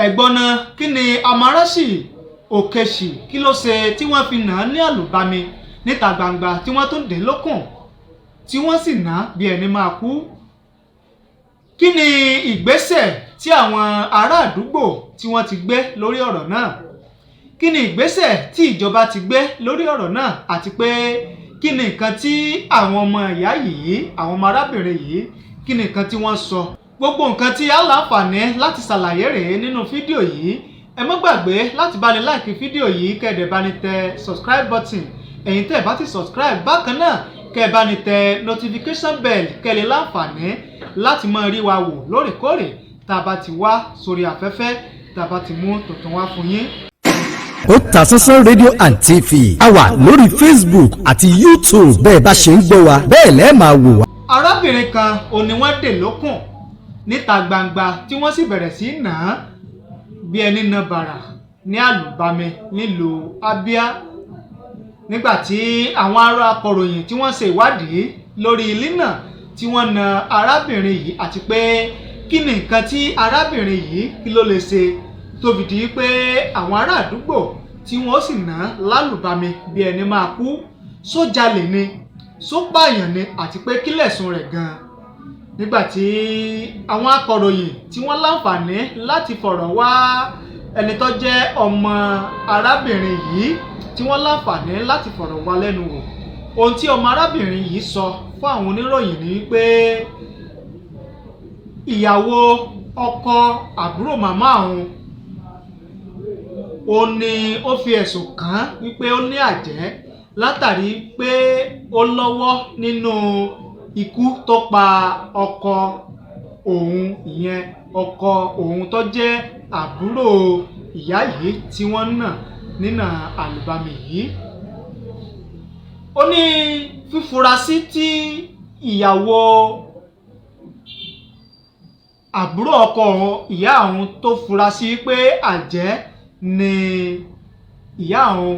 ẹ̀gbọ́n náà kí ni Amarachi Òkèṣì kí ló ṣe tí wọ́n fi nà án ní àlùbami níta gbangba tí wọ́n tún dé lókùn tí wọ́n sì nà bí ẹni máa kú. Kí ni ìgbésẹ̀ tí àwọn ará àdúgbò tí wọ́n ti gbé lórí ọ̀rọ̀ náà? Kí ni ìgbésẹ̀ tí ìjọba ti gbé lórí ọ̀rọ̀ náà àti pé kí ni nǹkan tí àwọn ọmọ ìyá yìí, àwọn ọmọ arábìnrin yìí, kí ni nǹkan tí wọ́n sọ? Gbogbo nǹkan tí a láǹfààní láti ṣàlàyé rèé nínú fídíò yìí. Ẹ má gbàgbé láti bá ní láìkì fídíò yìí kẹ́ẹ̀dẹ̀ bá ní tẹ subscribe button ẹ̀yin tẹ́ ẹ̀ bá ti subscribe. Bákan náà kẹ́ẹ̀ bá ní tẹ notification bell kẹ́ẹ̀ lè láǹfààní láti máa rí wa wò lóòrèkóòrè tá a bá ti wá sórí afẹ́fẹ́, tá a bá ti mú tuntun wá fún yín. Otasansan rédíò and TV a wà lórí Facebook àti YouTube bẹ́ẹ̀ bá ṣe ń gbọ́ wa bẹ́ẹ̀ lẹ́ẹ̀ máa wò wá. Arábìnrin kan ò ní wọ́n dè lókùn níta gbangba tí wọ́n sì bẹ̀rẹ̀ sí nà án bí ẹni na bàrà ní àlùbami nílùú Abia nígbà tí àwọn ará akọ̀ròyìn tí wọ́n ṣe ìwádìí lórí ilé náà tí wọ́n na arábìnrin yìí àti pé kí ni nǹkan tí arábìnrin yìí kí ló lè ṣe tó fi di pé àwọn ará àdúgbò tí wọ́n sì ná lálùbami bí ẹni máa kú. Ṣó jalè ni, ṣó pààyàn ni àti pé kí lẹ̀sùn rẹ̀ gan-an. Nígbà tí àwọn akọ̀ròyìn tí wọ́n láǹfààní láti fọ̀rọ̀ wá ẹni tó jẹ́ ọmọ arábìnrin yìí tí wọ́n láǹfààní láti fọ̀rọ̀ wá lẹ́nu wò, ohun tí ọmọ arábìnrin yìí sọ fún àwọn oníròyìn ni wípé ìyàwó ọkọ àbúrò màmá òun ó ní ó fi ẹ̀sùn kàn án wípé ó ní àjẹ́ látàrí pé ó lọ́wọ́ nínú ikú tó pa ọkọ òun, ìyẹn ọkọ òun tó jẹ́ àbúrò ìyá yìí tí wọ́n nà nínà àlùbami yìí. Ó ní fífurasí tí ìyàwó àbúrò ọkọ ìyá òun tó fura sí pé àjẹ́ ni ìyá òun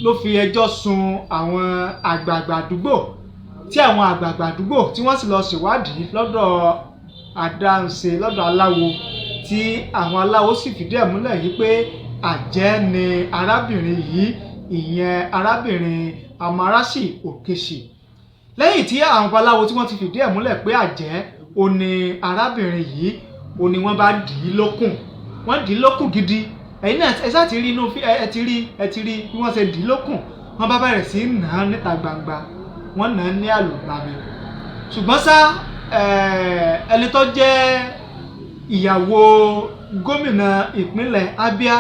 ló fi ẹjọ́ sun àwọn àgbààgbà àdúgbò tí àwọn àgbààgbà àdúgbò tí wọ́n sì lọ ṣèwádìí lọ́dọ̀ adáhunṣe lọ́dọ̀ aláwo tí àwọn aláwo sì fìdí ẹ̀ múlẹ̀ yìí pé àjẹ́ ni arábìnrin yìí, ìyẹn arábìnrin Amarachi Òkèṣì. Lẹ́yìn tí àwọn babaláwo tí wọ́n ti fìdí ẹ̀ múlẹ̀ pé àjẹ́ ó ní arábìnrin yìí, ó ní wọ́n bá dì í lókùn, wọ́n dì í lókùn gidi. Ẹ̀yin náà ẹ sáà ti rí inú ẹ ti rí bí wọ́n ṣe dì í lókùn. Wọ́n bá bẹ̀rẹ̀ sí nà án níta gbangba, wọ́n nà án ní àlùbami. Ṣùgbọ́n ṣá ẹni tó jẹ́ ìyàwó gómìnà ìpínlẹ̀ Abia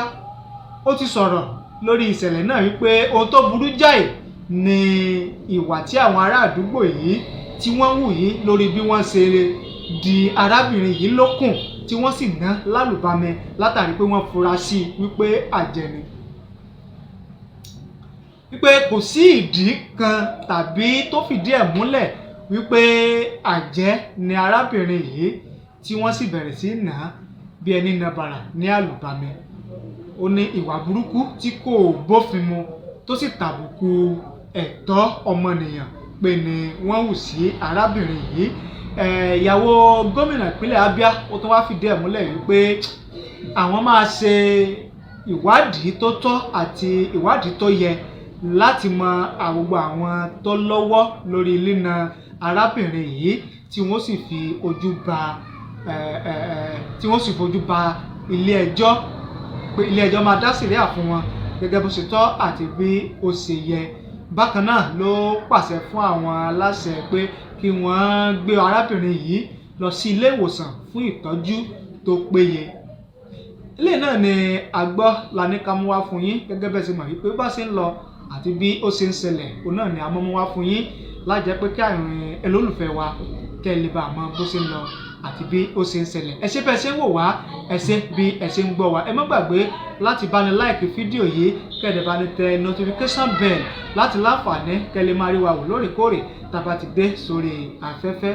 ó ti sọ̀rọ̀ lórí ìṣẹ̀lẹ̀ náà wípé ohun tó burú jáì ni ìwà tí àwọn ará àdúgbò yìí tí wọ́n wù yìí lórí bí wọ́n ṣe di arábìnrin yìí lókùn tí wọ́n sì ná lálùbami látàrí pé wọ́n fura sí wípé àjẹ́ ni. Wípé kò sí ìdí kan tàbí tó fìdí ẹ̀ múlẹ̀ wípé àjẹ́ ni arábìnrin yìí tí wọ́n sì bẹ̀rẹ̀ sí nà bí ẹni na bàrà ní àlùbami. Ó ní ìwà burúkú tí kò bófin mu tó sì tàbùkù ẹ̀tọ́ ọmọnìyàn pé ni wọ́n hù sí arábìnrin yìí. Ìyàwó gómìnà ìpínlẹ̀ Abia ó tún wá fìdí ẹ̀ múlẹ̀ wípé àwọn máa ṣe ìwádìí tó tọ́ àti ìwádìí tó yẹ láti mọ gbogbo àwọn tó lọ́wọ́ lórí lína arábìnrin yìí tí wọ́n sì fi fojú ba ilé ẹjọ́ pé ilé ẹjọ́ máa dá síríà fún wọn gẹ́gẹ́ bó ṣe tọ́ àti bí ó ṣe yẹ. Bákan náà ló pàṣẹ fún àwọn aláṣẹ pé kí wọ́n gbé arábìnrin yìí lọ sí ilé ìwòsàn fún ìtọ́jú tó péye. Ilé náà ni àgbọ́ la ní ká mú wá fún yín gẹ́gẹ́ bẹ́ẹ̀ ṣe mọ̀ wípé bá ṣe ń lọ àti bí ó ṣe ń ṣẹlẹ̀ òun náà ni a mú wá fún yín láti jẹ́ pé kí àwọn olólùfẹ́ wa kẹ́ ẹ lè bá mọ̀ bó ṣe ń lọ àti bí ó ṣe ń ṣẹlẹ̀. Ẹ ṣé bẹ́ẹ̀ ṣe ń wò wá, ẹ ṣé bí ẹ ṣe ń gbọ́ wá. Ẹ má gbàgbé láti bá ní láìkì fídíò yìí kẹ́ ẹ dẹ̀ bá ní tẹ notification bell láti láǹfààní kẹ́ ẹ lè máa rí wa wò lóòrèkóòrè tá a bá ti dé sórí afẹ́fẹ́.